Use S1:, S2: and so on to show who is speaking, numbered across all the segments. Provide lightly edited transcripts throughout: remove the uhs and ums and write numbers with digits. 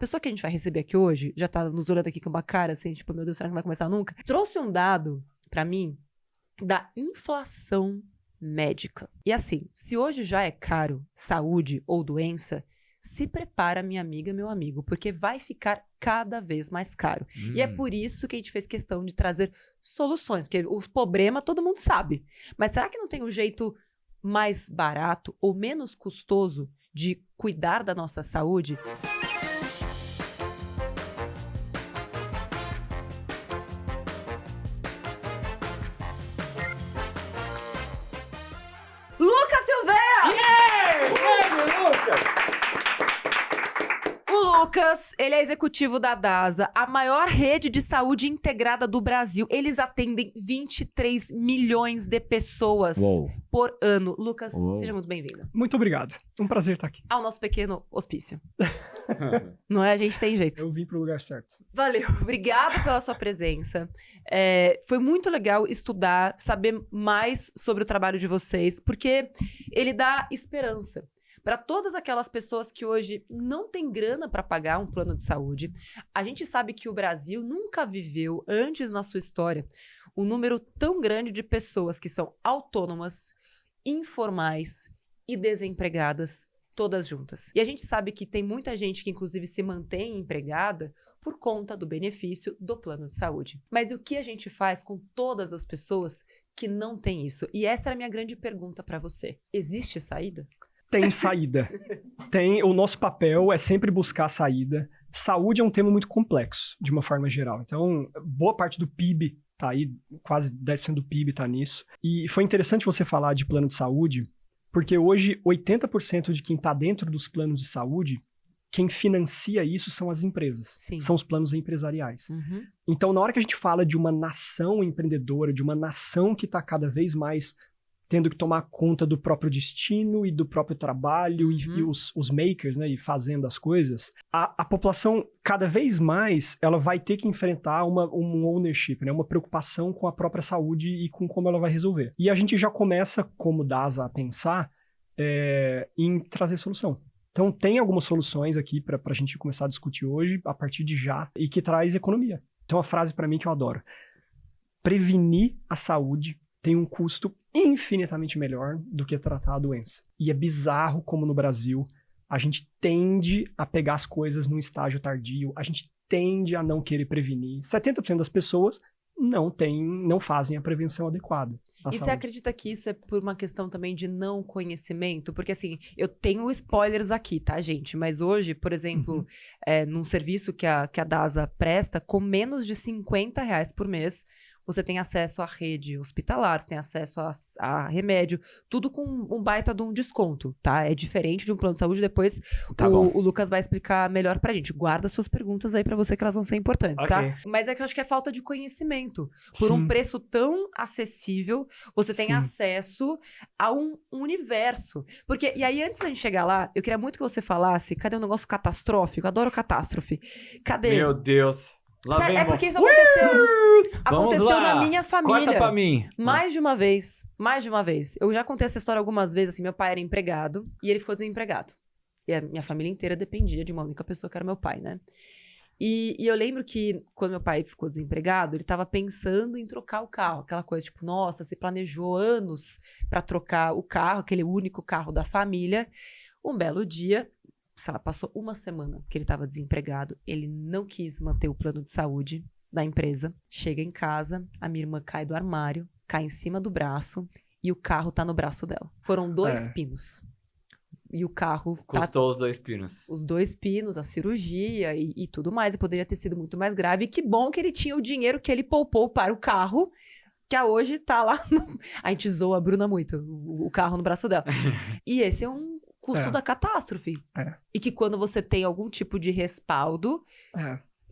S1: pessoa que a gente vai receber aqui hoje, já tá nos olhando aqui com uma cara assim, tipo, meu Deus, será que não vai começar nunca? Trouxe um dado pra mim da inflação médica. E assim, se hoje já é caro saúde ou doença, se prepara, minha amiga, meu amigo, porque vai ficar cada vez mais caro. E é por isso que a gente fez questão de trazer soluções, porque os problemas todo mundo sabe. Mas será que não tem um jeito mais barato ou menos custoso de cuidar da nossa saúde? Lucas Silveira!
S2: Yeah! Lucas!
S1: O Lucas, ele é executivo da DASA, a maior rede de saúde integrada do Brasil. Eles atendem 23 milhões de pessoas por ano. Lucas, seja muito bem-vindo.
S3: Muito obrigado. Um prazer estar aqui.
S1: Ao nosso pequeno hospício. Não é? A gente tem jeito.
S3: Eu vim pro lugar certo.
S1: Valeu. Obrigado pela sua presença. Foi muito legal estudar, saber mais sobre o trabalho de vocês, porque ele dá esperança para todas aquelas pessoas que hoje não têm grana para pagar um plano de saúde. A gente sabe que o Brasil nunca viveu, antes na sua história, um número tão grande de pessoas que são autônomas, informais e desempregadas, todas juntas. E a gente sabe que tem muita gente que, inclusive, se mantém empregada por conta do benefício do plano de saúde. Mas e o que a gente faz com todas as pessoas que não têm isso? E essa era a minha grande pergunta para você. Existe saída?
S3: Tem saída. O nosso papel é sempre buscar saída. Saúde é um tema muito complexo, de uma forma geral. Então, boa parte do PIB tá aí, quase 10% do PIB tá nisso. E foi interessante você falar de plano de saúde, porque hoje 80% de quem tá dentro dos planos de saúde, quem financia isso são as empresas.
S1: Sim.
S3: São os planos empresariais. Então, na hora que a gente fala de uma nação empreendedora, de uma nação que tá cada vez mais tendo que tomar conta do próprio destino e do próprio trabalho e os makers, né, e fazendo as coisas, a população, cada vez mais, ela vai ter que enfrentar um ownership, né, uma preocupação com a própria saúde e com como ela vai resolver. E a gente já começa, como DASA, a pensar em trazer solução. Então, tem algumas soluções aqui para a gente começar a discutir hoje, a partir de já, e que traz economia. Então, uma frase para mim que eu adoro. Prevenir a saúde tem um custo infinitamente melhor do que tratar a doença. E é bizarro como no Brasil a gente tende a pegar as coisas num estágio tardio, a gente tende a não querer prevenir. 70% das pessoas não fazem a prevenção adequada.
S1: E você acredita que isso é por uma questão também de não conhecimento? Porque assim, eu tenho spoilers aqui, tá, gente? Mas hoje, por exemplo, num serviço que a DASA presta, com menos de R$50 por mês, você tem acesso à rede hospitalar, você tem acesso a remédio, tudo com um baita de um desconto, tá? É diferente de um plano de saúde, depois o Lucas vai explicar melhor pra gente. Guarda suas perguntas aí pra você, que elas vão ser importantes, tá? Mas é que eu acho que é falta de conhecimento. Por um preço tão acessível, você tem acesso a um universo. Porque, e aí, antes da gente chegar lá, eu queria muito que você falasse, cadê o negócio catastrófico? Eu adoro catástrofe. Cadê?
S2: Meu Deus. Lá
S1: Sério,
S2: vem
S1: porque isso aconteceu. Aconteceu
S2: lá.
S1: na minha família.
S2: Corta pra mim.
S1: Mais de uma vez. Mais de uma vez. Eu já contei essa história algumas vezes, assim, meu pai era empregado e ele ficou desempregado. E a minha família inteira dependia de uma única pessoa, que era meu pai, né? E eu lembro que quando meu pai ficou desempregado, ele tava pensando em trocar o carro. Aquela coisa, tipo, nossa, se planejou anos pra trocar o carro, aquele único carro da família. Um belo dia, sei lá, passou uma semana que ele estava desempregado, ele não quis manter o plano de saúde da empresa. Chega em casa, a minha irmã cai do armário, cai em cima do braço e o carro tá no braço dela. Foram 2 pinos. E o carro
S2: custou os 2 pinos.
S1: Os 2 pinos, a cirurgia e tudo mais. E poderia ter sido muito mais grave. E que bom que ele tinha o dinheiro que ele poupou para o carro, que hoje tá lá. A gente zoa a Bruna muito, o carro no braço dela. E esse é um custo da catástrofe. E que quando você tem algum tipo de respaldo,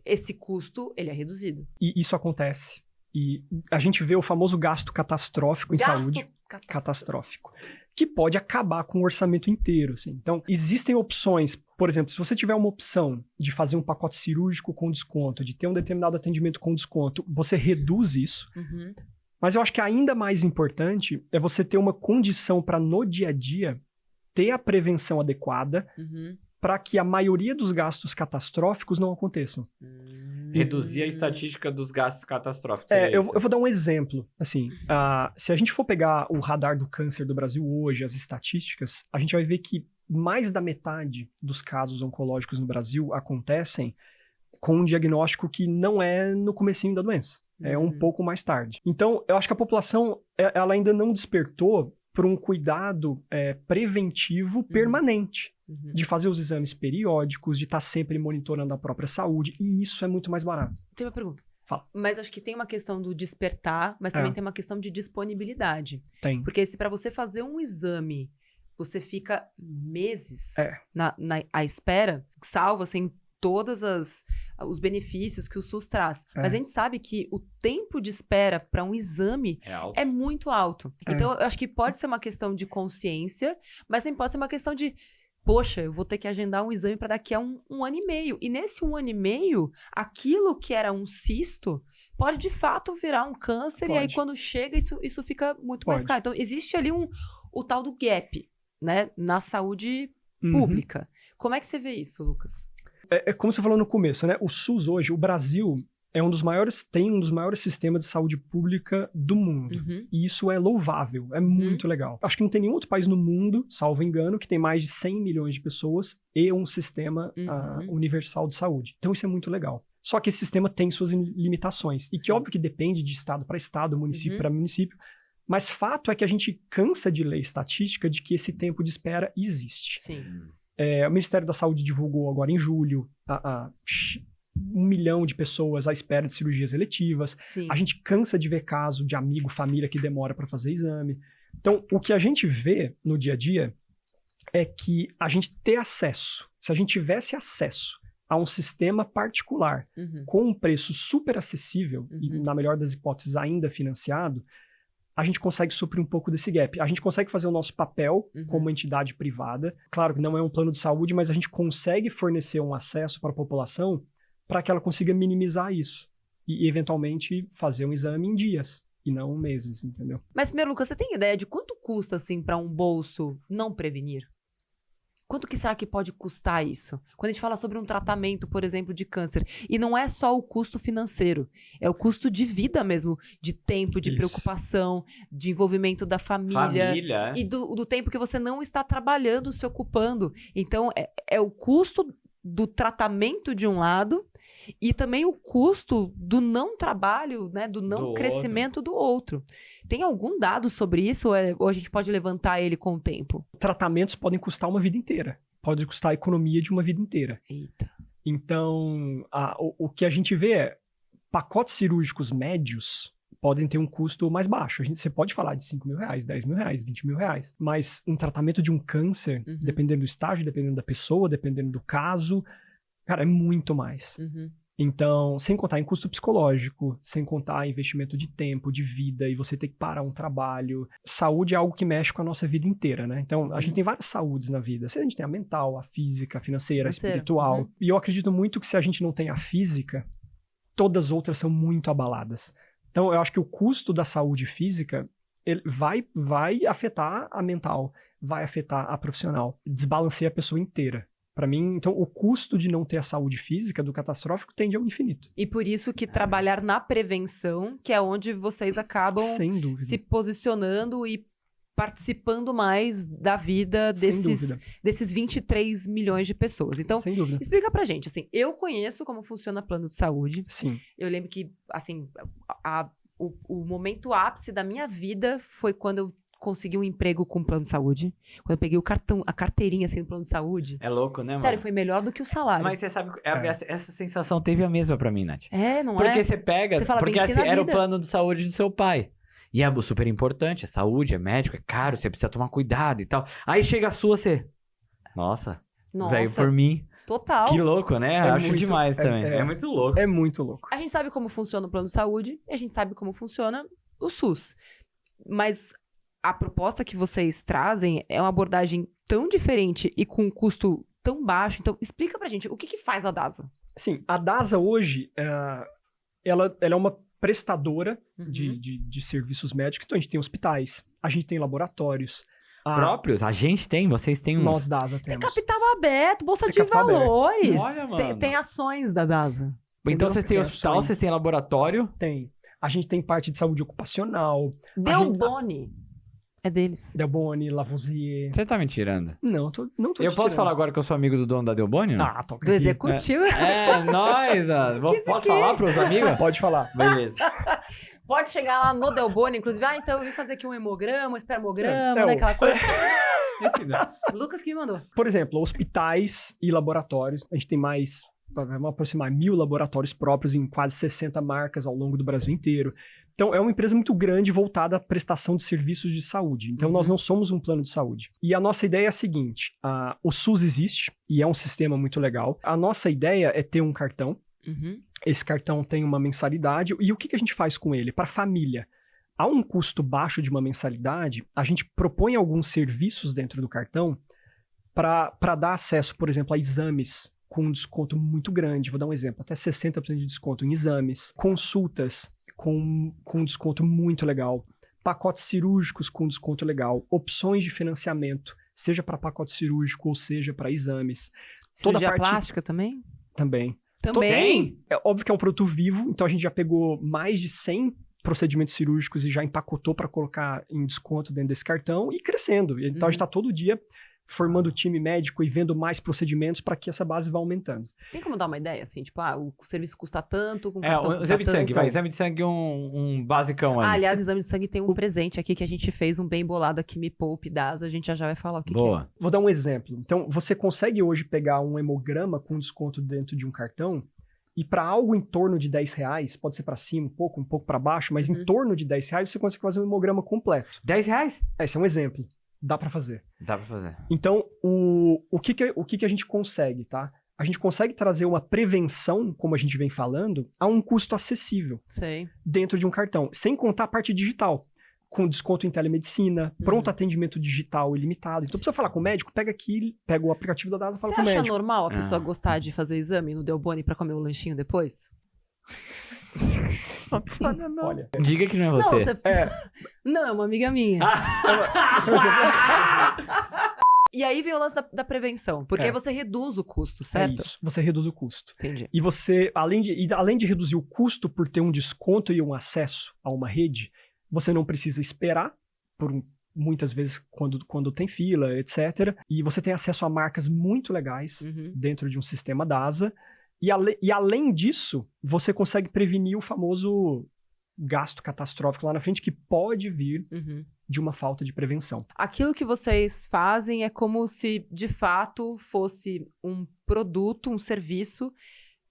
S1: esse custo, ele é reduzido.
S3: E isso acontece. E a gente vê o famoso gasto catastrófico em saúde. Catastrófico. Que pode acabar com o orçamento inteiro, assim. Então, existem opções. Por exemplo, se você tiver uma opção de fazer um pacote cirúrgico com desconto, de ter um determinado atendimento com desconto, você reduz isso. Mas eu acho que ainda mais importante é você ter uma condição para, no dia a dia, ter a prevenção adequada para que a maioria dos gastos catastróficos não aconteçam.
S2: Reduzir a estatística dos gastos catastróficos.
S3: Eu vou dar um exemplo. Assim, se a gente for pegar o radar do câncer do Brasil hoje, as estatísticas, a gente vai ver que mais da metade dos casos oncológicos no Brasil acontecem com um diagnóstico que não é no comecinho da doença. É um pouco mais tarde. Então, eu acho que a população ela ainda não despertou por um cuidado preventivo permanente. De fazer os exames periódicos, de estar sempre monitorando a própria saúde. E isso é muito mais barato.
S1: Tem uma pergunta.
S3: Fala.
S1: Mas acho que tem uma questão do despertar, mas também tem uma questão de disponibilidade.
S3: Tem.
S1: Porque se para você fazer um exame, você fica meses à espera, salvo assim, todos os benefícios que o SUS traz. Mas a gente sabe que o tempo de espera para um exame é muito alto. Então, eu acho que pode ser uma questão de consciência, mas também pode ser uma questão de poxa, eu vou ter que agendar um exame para daqui a um ano e meio. E nesse 1 ano e meio, aquilo que era um cisto pode de fato virar um câncer. E aí quando chega, isso fica muito mais caro. Então existe ali o tal do gap, né, na saúde pública. Como é que você vê isso, Lucas?
S3: É como você falou no começo, né? O SUS hoje, o Brasil tem um dos maiores sistemas de saúde pública do mundo. E isso é louvável, é muito legal. Acho que não tem nenhum outro país no mundo, salvo engano, que tem mais de 100 milhões de pessoas e um sistema universal de saúde. Então isso é muito legal. Só que esse sistema tem suas limitações. E que óbvio que depende de estado para estado, município para município. Mas fato é que a gente cansa de ler estatística de que esse tempo de espera existe.
S1: Sim.
S3: O Ministério da Saúde divulgou agora em julho 1 milhão de pessoas à espera de cirurgias eletivas.
S1: Sim.
S3: A gente cansa de ver caso de amigo, família que demora para fazer exame. Então, o que a gente vê no dia a dia é que a gente ter acesso, se a gente tivesse acesso a um sistema particular com um preço super acessível e, na melhor das hipóteses, ainda financiado, a gente consegue suprir um pouco desse gap. A gente consegue fazer o nosso papel como entidade privada. Claro que não é um plano de saúde, mas a gente consegue fornecer um acesso para a população para que ela consiga minimizar isso. E, eventualmente, fazer um exame em dias e não meses, entendeu?
S1: Mas, primeiro, Lucas, você tem ideia de quanto custa, assim, para um bolso não prevenir? Quanto que será que pode custar isso? Quando a gente fala sobre um tratamento, por exemplo, de câncer. E não é só o custo financeiro. É o custo de vida mesmo. De tempo, de preocupação, de envolvimento da família. E do tempo que você não está trabalhando, se ocupando. Então, é o custo do tratamento de um lado e também o custo do não trabalho, né, do não crescimento do outro. Tem algum dado sobre isso ou a gente pode levantar ele com o tempo?
S3: Tratamentos podem custar uma vida inteira. Pode custar a economia de uma vida inteira.
S1: Eita.
S3: Então, o que a gente vê é pacotes cirúrgicos médios podem ter um custo mais baixo. Você pode falar de 5 mil reais, 10 mil reais, 20 mil reais. Mas um tratamento de um câncer, dependendo do estágio, dependendo da pessoa, dependendo do caso, cara, é muito mais. Então, sem contar em custo psicológico, sem contar em investimento de tempo, de vida, e você ter que parar um trabalho. Saúde é algo que mexe com a nossa vida inteira, né? Então, a gente tem várias saúdes na vida. A gente tem a mental, a física, a financeira, a espiritual. E eu acredito muito que se a gente não tem a física, todas as outras são muito abaladas. Então, eu acho que o custo da saúde física ele vai afetar a mental, vai afetar a profissional, desbalanceia a pessoa inteira. Para mim, então, o custo de não ter a saúde física do catastrófico tende ao infinito.
S1: E por isso que trabalhar na prevenção, que é onde vocês acabam se posicionando e participando mais da vida desses 23 milhões de pessoas. Então, explica pra gente, assim, eu conheço como funciona plano de saúde.
S3: Sim.
S1: Eu lembro que, assim, o momento ápice da minha vida foi quando eu consegui um emprego com plano de saúde. Quando eu peguei a carteirinha, assim, do plano de saúde.
S2: É louco, né, mano?
S1: Sério, foi melhor do que o salário.
S2: Mas você sabe, essa sensação teve a mesma pra mim, Nath.
S1: Não
S2: porque
S1: é?
S2: Porque você pega...
S1: Você fala,
S2: porque assim, era o plano de saúde do seu pai. E é super importante, é saúde, é médico, é caro, você precisa tomar cuidado e tal. Aí chega a sua, você... Nossa. Veio por mim.
S1: Total.
S2: Que louco, né? Acho demais também. É muito louco.
S3: É muito louco.
S1: A gente sabe como funciona o plano de saúde e a gente sabe como funciona o SUS. Mas a proposta que vocês trazem é uma abordagem tão diferente e com um custo tão baixo. Então, explica pra gente, o que faz a DASA?
S3: Sim, a DASA hoje, ela é uma prestadora de serviços médicos. Então, a gente tem hospitais, a gente tem laboratórios,
S2: próprios? A gente tem? Vocês têm uns?
S3: Nós DASA
S1: Tem
S3: temos.
S1: capital aberto, bolsa
S3: Tem
S1: de
S3: capital aberto.
S1: valores.
S2: Olha, mano.
S1: Tem ações da DASA.
S2: Então
S3: Entendeu?
S2: vocês têm
S3: Tem
S2: hospital,
S3: ações.
S2: vocês têm laboratório.
S3: Tem. A gente tem parte de saúde ocupacional.
S1: Delboni. É deles.
S3: Delboni, Lavoisier.
S2: Você tá me tirando?
S3: Não tô
S2: Eu
S3: te
S2: posso
S3: tirando.
S2: falar agora que eu sou amigo do dono da Delboni? Não?
S3: Ah, toca
S1: Do
S3: aqui.
S1: executivo.
S2: Nós, mano.
S1: Que isso
S2: Posso
S1: aqui?
S2: falar pros amigos?
S3: Pode falar.
S2: Beleza.
S1: Pode chegar lá no Delboni, inclusive. Então eu vim fazer aqui um hemograma, um espermograma,
S3: É,
S1: né?
S3: o-
S1: Aquela coisa.
S2: Esse não.
S1: Lucas que me mandou.
S3: Por exemplo, hospitais e laboratórios. A gente tem mais, vamos aproximar 1.000 laboratórios próprios em quase 60 marcas ao longo do Brasil inteiro. Então, é uma empresa muito grande voltada à prestação de serviços de saúde. Então, nós não somos um plano de saúde. E a nossa ideia é a seguinte, o SUS existe e é um sistema muito legal. A nossa ideia é ter um cartão.
S1: Uhum.
S3: Esse cartão tem uma mensalidade. E o que a gente faz com ele? Para a família. Há um custo baixo de uma mensalidade, a gente propõe alguns serviços dentro do cartão para dar acesso, por exemplo, a exames com um desconto muito grande. Vou dar um exemplo, até 60% de desconto em exames, consultas com um desconto muito legal, pacotes cirúrgicos com desconto legal, opções de financiamento, seja para pacote cirúrgico ou seja para exames. Toda
S1: Cirurgia
S3: parte-
S1: plástica também?
S3: Também.
S1: Também?
S3: É óbvio que é um produto vivo, então a gente já pegou mais de 100 procedimentos cirúrgicos e já empacotou para colocar em desconto dentro desse cartão e crescendo. Então a gente está todo dia formando o time médico e vendo mais procedimentos para que essa base vá aumentando.
S1: Tem como dar uma ideia, assim? Tipo, o serviço custa tanto, com o
S2: É,
S1: cartão
S2: o
S1: custa
S2: exame de sangue,
S1: tanto.
S2: vai. Exame de sangue um basicão aí.
S1: Aliás, exame de sangue tem um presente aqui que a gente fez, um bem bolado aqui, Me Poupe, DASA. A gente já vai falar o que
S2: Boa.
S3: Vou dar um exemplo. Então, você consegue hoje pegar um hemograma com desconto dentro de um cartão e para algo em torno de R$10, pode ser para cima um pouco para baixo, mas em torno de R$10 você consegue fazer um hemograma completo.
S2: R$10?
S3: Esse é um exemplo. Dá para fazer.
S2: Dá pra fazer.
S3: Então, o que a gente consegue, tá? A gente consegue trazer uma prevenção, como a gente vem falando, a um custo acessível
S1: Sei.
S3: dentro de um cartão, sem contar a parte digital, com desconto em telemedicina, pronto atendimento digital ilimitado. Então, precisa falar com o médico, pega o aplicativo da DASA e fala
S1: Você
S3: com o
S1: acha
S3: médico.
S1: normal a pessoa gostar de fazer exame no Delboni pra comer o lanchinho depois?
S3: Olha,
S2: Diga que não é você.
S1: Não, é uma amiga minha. E aí vem o lance da prevenção, porque
S3: É.
S1: aí você reduz o custo,
S3: é
S1: certo?
S3: isso. Você reduz o custo.
S1: Entendi.
S3: E você, além de reduzir o custo por ter um desconto e um acesso a uma rede, você não precisa esperar muitas vezes quando tem fila, etc. E você tem acesso a marcas muito legais
S1: Uhum.
S3: dentro de um sistema DASA. E além disso, você consegue prevenir o famoso gasto catastrófico lá na frente que pode vir
S1: Uhum.
S3: de uma falta de prevenção.
S1: Aquilo que vocês fazem é como se, de fato, fosse um produto, um serviço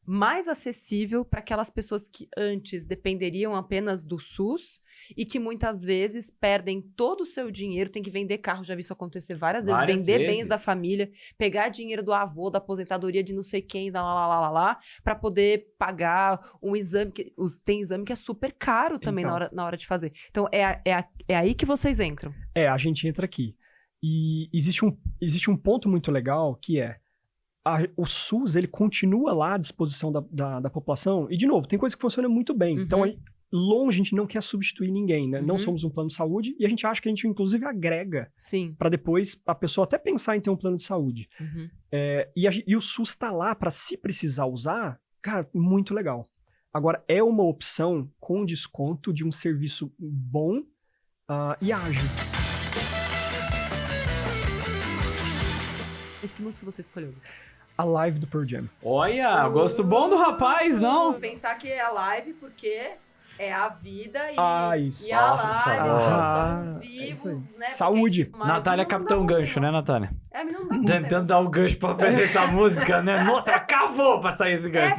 S1: mais acessível para aquelas pessoas que antes dependeriam apenas do SUS e que muitas vezes perdem todo o seu dinheiro, tem que vender carro, já vi isso acontecer várias vezes,
S2: Várias
S1: vender
S2: vezes.
S1: bens da família, pegar dinheiro do avô, da aposentadoria de não sei quem, para poder pagar um exame, tem exame que é super caro também
S3: Então.
S1: na hora de fazer. Então, é aí que vocês entram.
S3: A gente entra aqui. E existe um ponto muito legal que é o SUS, ele continua lá à disposição da população. E, de novo, tem coisa que funciona muito bem.
S1: Uhum.
S3: Então, longe, a gente não quer substituir ninguém, né? Não
S1: Uhum.
S3: somos um plano de saúde e a gente acha que a gente, inclusive, agrega
S1: Sim.
S3: para depois a pessoa até pensar em ter um plano de saúde.
S1: Uhum.
S3: E o SUS está lá para, se precisar usar, cara, muito legal. Agora, é uma opção com desconto de um serviço bom e ágil.
S1: Mas que música você escolheu?
S3: A live do Pearl Jam.
S2: Olha, gosto bom do rapaz, não?
S1: Pensar que é a live porque é a vida
S3: Isso.
S1: e a
S2: Nossa,
S1: live,
S3: boa.
S1: estamos
S3: É isso aí.
S1: vivos, né?
S3: Saúde.
S1: Mas
S2: Natália
S1: não
S2: Capitão
S1: dá
S2: Gancho, né, Natália?
S1: É, mas não dá
S2: Tentando dar o gancho pra apresentar a música, né? Nossa, cavou pra sair esse gancho.